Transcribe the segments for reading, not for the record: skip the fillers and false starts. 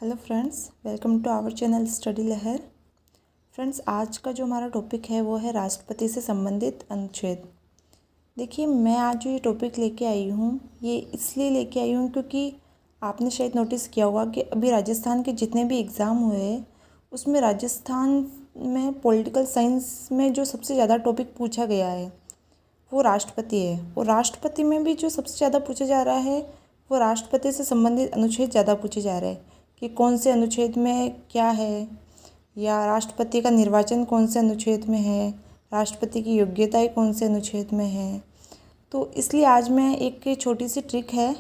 Hello friends, welcome to our channel study Lahar. Friends, आज का जो हमारा टॉपिक है वो है राष्ट्रपति से संबंधित अनुच्छेद। देखिए, मैं आज जो ये टॉपिक लेके आई हूँ ये इसलिए लेके आई हूँ क्योंकि आपने शायद नोटिस किया होगा कि अभी राजस्थान के जितने भी एग्ज़ाम हुए उसमें राजस्थान में पॉलिटिकल साइंस में जो सबसे ज़्यादा टॉपिक पूछा गया है वो राष्ट्रपति है। और राष्ट्रपति में भी जो सबसे ज़्यादा पूछा जा रहा है वो राष्ट्रपति से संबंधित अनुच्छेद ज़्यादा पूछे जा रहे हैं कि कौन से अनुच्छेद में क्या है, या राष्ट्रपति का निर्वाचन कौन से अनुच्छेद में है, राष्ट्रपति की योग्यताएं कौन से अनुच्छेद में है। तो इसलिए आज मैं एक छोटी सी ट्रिक है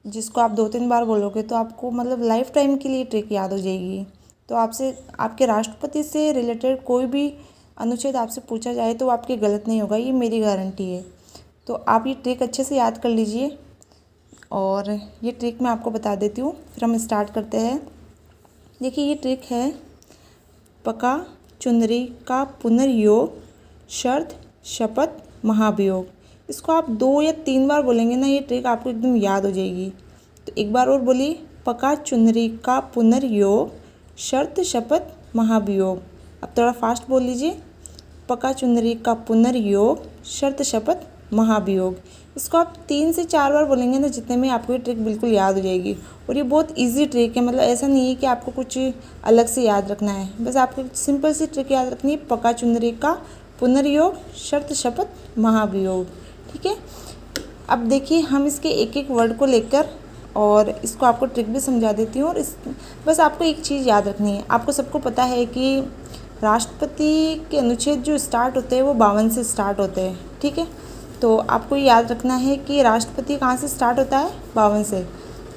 जिसको आप 2-3 बार बोलोगे तो आपको मतलब लाइफ टाइम के लिए ट्रिक याद हो जाएगी। तो आपसे आपके राष्ट्रपति से रिलेटेड कोई भी अनुच्छेद आपसे पूछा जाए तो आपके गलत नहीं होगा, ये मेरी गारंटी है। तो आप ये ट्रिक अच्छे से याद कर लीजिए और ये ट्रिक मैं आपको बता देती हूँ, फिर हम स्टार्ट करते हैं। देखिए, ये ट्रिक है पका चुनरी का पुनर्योग शर्त शपथ महाभियोग। इसको आप 2 या 3 बार बोलेंगे ना, ये ट्रिक आपको एकदम याद हो जाएगी। तो एक बार और बोलिए, पका चुनरी का पुनर्योग शर्त शपथ महाभियोग। अब थोड़ा फास्ट बोल लीजिए, पका चुनरी का पुनर्योग शर्त शपथ महाभियोग। इसको आप 3 से 4 बार बोलेंगे ना, जितने में आपको ये ट्रिक बिल्कुल याद हो जाएगी। और ये बहुत इजी ट्रिक है, मतलब ऐसा नहीं है कि आपको कुछ अलग से याद रखना है, बस आपको सिंपल सी ट्रिक याद रखनी है, पका चुनरी का पुनर्योग शर्त शपथ महाभियोग। ठीक है, अब देखिए हम इसके एक एक वर्ड को लेकर और इसको आपको ट्रिक भी समझा देती हूँ। और बस आपको एक चीज़ याद रखनी है। आपको सबको पता है कि राष्ट्रपति के अनुच्छेद जो स्टार्ट होते हैं वो 52 से स्टार्ट होते हैं। ठीक है, तो आपको याद रखना है कि राष्ट्रपति कहाँ से स्टार्ट होता है, 52 से।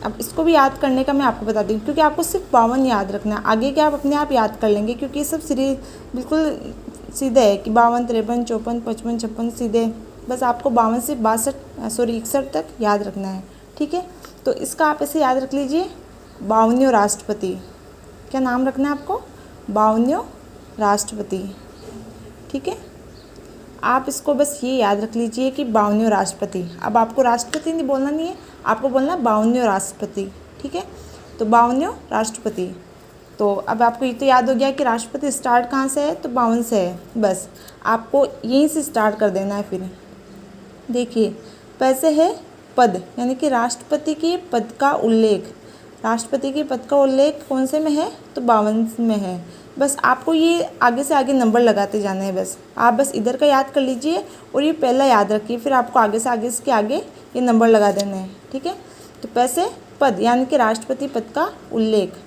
अब इसको भी याद करने का मैं आपको बता दूँ, क्योंकि आपको सिर्फ 52 याद रखना है, आगे क्या आप अपने आप याद कर लेंगे, क्योंकि ये सब सीरीज बिल्कुल सीधे है कि 52, 53, 54, 55, 56 सीधे। बस आपको 52 से 61 तक याद रखना है। ठीक है, तो इसका आप ऐसे याद रख लीजिए, 52वें राष्ट्रपति। क्या नाम रखना है आपको, 52वें राष्ट्रपति। ठीक है, आप इसको बस ये याद रख लीजिए कि 52वें राष्ट्रपति। अब आपको राष्ट्रपति नहीं बोलना, नहीं है आपको बोलना 52वें राष्ट्रपति। ठीक है, तो 52वें राष्ट्रपति। तो अब आपको ये तो याद हो गया कि राष्ट्रपति स्टार्ट कहाँ से है, तो 52 से है। बस आपको यहीं से स्टार्ट कर देना है। फिर देखिए, पैसे है पद, यानी कि राष्ट्रपति के पद का उल्लेख। राष्ट्रपति के पद का उल्लेख कौन से में है, तो 52 में है। बस आपको ये आगे से आगे नंबर लगाते जाने हैं। बस आप बस इधर का याद कर लीजिए और ये पहला याद रखिए, फिर आपको आगे से आगे इसके आगे ये नंबर लगा देने हैं। ठीक है, तो पैसे पद यानी कि राष्ट्रपति पद का उल्लेख।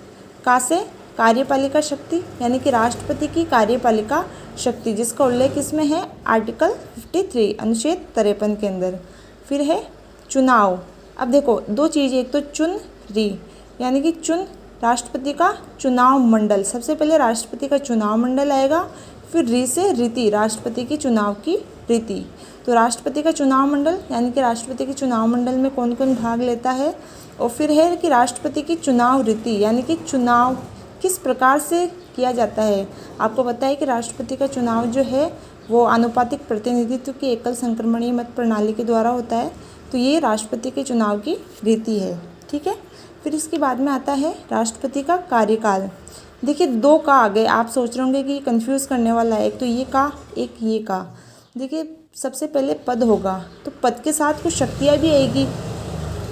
का से कार्यपालिका शक्ति, यानी कि राष्ट्रपति की कार्यपालिका शक्ति, जिसका उल्लेख इसमें है आर्टिकल 53 अनुच्छेद 53 के अंदर। फिर है चुनाव। अब देखो 2 चीज़, एक तो चुन री यानी कि चुन राष्ट्रपति का चुनाव मंडल। सबसे पहले राष्ट्रपति का चुनाव मंडल आएगा, फिर री से रीति, राष्ट्रपति के चुनाव की रीति। तो राष्ट्रपति का चुनाव मंडल यानी कि राष्ट्रपति के चुनाव मंडल में कौन कौन भाग लेता है। और फिर है कि राष्ट्रपति की चुनाव रीति, यानी कि चुनाव किस प्रकार से किया जाता है। आपको पता है कि राष्ट्रपति का चुनाव जो है वो आनुपातिक प्रतिनिधित्व की एकल संक्रमणीय मत प्रणाली के द्वारा होता है। तो ये राष्ट्रपति के चुनाव की रीति है। ठीक है, फिर इसके बाद में आता है राष्ट्रपति का कार्यकाल। देखिए 2 का आ गए, आप सोच रहे होंगे कि कंफ्यूज करने वाला है, एक तो ये का, एक ये का। देखिए सबसे पहले पद होगा, तो पद के साथ कुछ शक्तियाँ भी आएगी।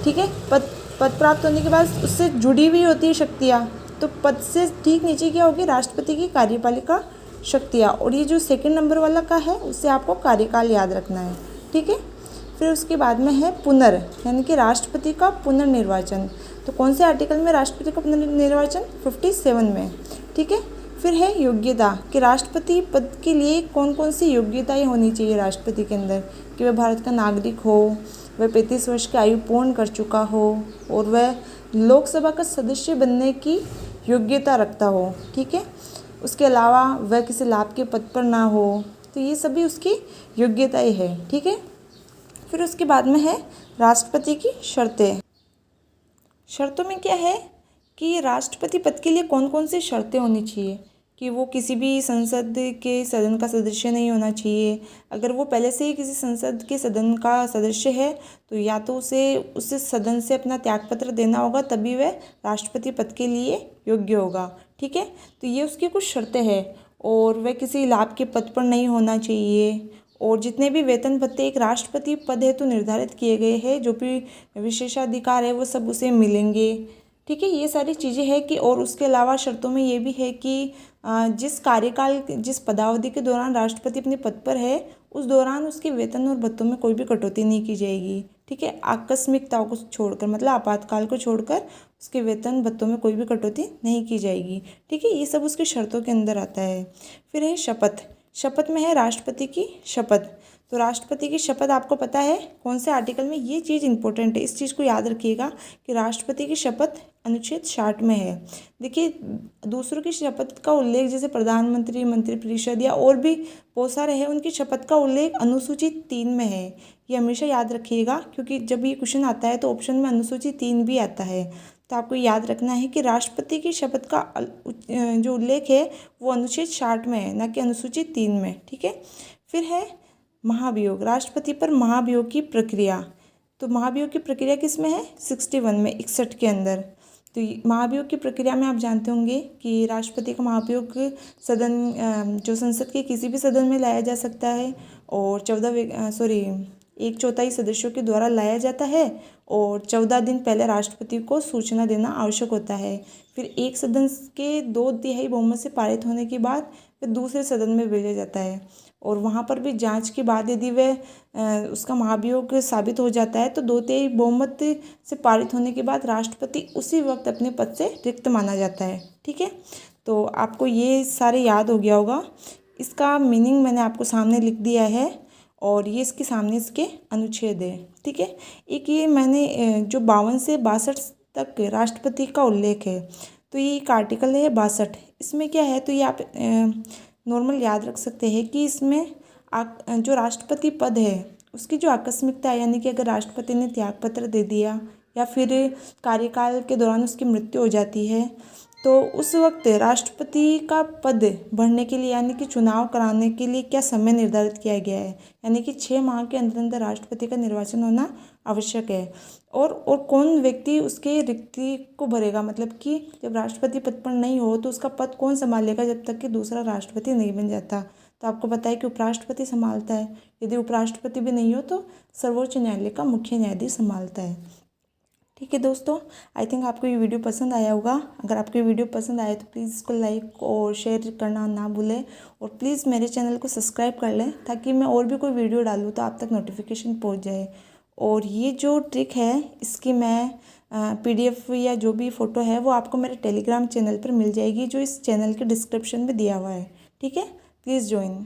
ठीक है, पद प्राप्त होने के बाद उससे जुड़ी हुई होती है शक्तियाँ। तो पद से ठीक नीचे क्या होगी, राष्ट्रपति की कार्यपालिका शक्तियाँ। और ये जो सेकंड नंबर वाला का है उससे आपको कार्यकाल याद रखना है। ठीक है, फिर उसके बाद में है पुनर्, यानी कि राष्ट्रपति का पुनर्निर्वाचन। तो कौन से आर्टिकल में राष्ट्रपति का पुनर्निर्वाचन, 57 में। ठीक है, फिर है योग्यता, कि राष्ट्रपति पद के लिए कौन कौन सी योग्यताएं होनी चाहिए राष्ट्रपति के अंदर, कि वह भारत का नागरिक हो, वह 35 वर्ष की आयु पूर्ण कर चुका हो, और वह लोकसभा का सदस्य बनने की योग्यता रखता हो। ठीक है, उसके अलावा वह किसी लाभ के पद पर ना हो। तो ये सभी उसकी योग्यताएं हैं। ठीक है, फिर उसके बाद में है राष्ट्रपति की शर्तें। शर्तों में क्या है कि राष्ट्रपति पद के लिए कौन कौन सी शर्तें होनी चाहिए, कि वो किसी भी संसद के सदन का सदस्य नहीं होना चाहिए। अगर वो पहले से ही किसी संसद के सदन का सदस्य है तो या तो उसे उस सदन से अपना त्यागपत्र देना होगा, तभी वह राष्ट्रपति पद के लिए योग्य होगा। ठीक है, तो ये उसकी कुछ शर्तें हैं। और वह किसी लाभ के पद पर नहीं होना चाहिए। और जितने भी वेतन भत्ते एक राष्ट्रपति पद हेतु निर्धारित किए गए हैं, जो भी विशेषाधिकार है वो सब उसे मिलेंगे। ठीक है, ये सारी चीज़ें हैं कि और उसके अलावा शर्तों में ये भी है कि जिस पदावधि के दौरान राष्ट्रपति अपने पद पर है, उस दौरान उसके वेतन और भत्तों में कोई भी कटौती नहीं की जाएगी। ठीक है, आकस्मिकताओं को छोड़कर, मतलब आपातकाल को छोड़कर उसके वेतन भत्तों में कोई भी कटौती नहीं की जाएगी। ठीक है, ये सब उसकी शर्तों के अंदर आता है। फिर है शपथ। शपथ में है राष्ट्रपति की शपथ। तो राष्ट्रपति की शपथ आपको पता है कौन से आर्टिकल में, ये चीज़ इंपॉर्टेंट है, इस चीज़ को याद रखिएगा कि राष्ट्रपति की शपथ अनुच्छेद 60 में है। देखिए, दूसरों की शपथ का उल्लेख जैसे प्रधानमंत्री, मंत्रिपरिषद या और भी बहुत सारे हैं, उनकी शपथ का उल्लेख अनुसूची 3 में है। ये हमेशा याद रखिएगा, क्योंकि जब ये क्वेश्चन आता है तो ऑप्शन में अनुसूची 3 भी आता है। तो आपको याद रखना है कि राष्ट्रपति की शपथ का जो उल्लेख है वो अनुच्छेद 60 में है, ना कि अनुसूची 3 में। ठीक है, फिर है महाभियोग। राष्ट्रपति पर महाभियोग की प्रक्रिया। तो महाभियोग की प्रक्रिया किस में है? 61 में, 61 के अंदर। तो महाभियोग की प्रक्रिया में आप जानते होंगे कि राष्ट्रपति का महाभियोग जो संसद के किसी भी सदन में लाया जा सकता है, और 1/4 सदस्यों के द्वारा लाया जाता है, और 14 दिन पहले राष्ट्रपति को सूचना देना आवश्यक होता है। फिर एक सदन के 2/3 बहुमत से पारित होने के बाद फिर दूसरे सदन में भेजा जाता है, और वहाँ पर भी जांच के बाद यदि वह उसका महाभियोग साबित हो जाता है तो 2/3 बहुमत से पारित होने के बाद राष्ट्रपति उसी वक्त अपने पद से रिक्त माना जाता है। ठीक है, तो आपको ये सारे याद हो गया होगा। इसका मीनिंग मैंने आपको सामने लिख दिया है, और ये इसके सामने इसके अनुच्छेद है। ठीक है, एक ये मैंने जो 52 से 62 तक राष्ट्रपति का उल्लेख है, तो ये एक आर्टिकल है 62। इसमें क्या है, तो ये आप नॉर्मल याद रख सकते हैं कि इसमें जो राष्ट्रपति पद है उसकी जो आकस्मिकता है, यानी कि अगर राष्ट्रपति ने त्यागपत्र दे दिया या फिर कार्यकाल के दौरान उसकी मृत्यु हो जाती है, तो उस वक्त राष्ट्रपति का पद भरने के लिए, यानी कि चुनाव कराने के लिए क्या समय निर्धारित किया गया है, यानी कि 6 माह के अंदर अंदर राष्ट्रपति का निर्वाचन होना आवश्यक है। और कौन व्यक्ति उसके रिक्ति को भरेगा, मतलब कि जब राष्ट्रपति पद पर नहीं हो तो उसका पद कौन संभालेगा जब तक कि दूसरा राष्ट्रपति नहीं बन जाता। तो आपको पता है कि उपराष्ट्रपति संभालता है, यदि उपराष्ट्रपति भी नहीं हो तो सर्वोच्च न्यायालय का मुख्य न्यायाधीश संभालता है। ठीक है दोस्तों, आई थिंक आपको ये वीडियो पसंद आया होगा। अगर आपको ये वीडियो पसंद आए तो प्लीज़ इसको लाइक और शेयर करना ना भूलें, और प्लीज़ मेरे चैनल को सब्सक्राइब कर लें ताकि मैं और भी कोई वीडियो डालूँ तो आप तक नोटिफिकेशन पहुंच जाए। और ये जो ट्रिक है इसकी मैं PDF या जो भी फ़ोटो है वो आपको मेरे टेलीग्राम चैनल पर मिल जाएगी, जो इस चैनल के डिस्क्रिप्शन में दिया हुआ है। ठीक है, प्लीज़ ज्वाइन।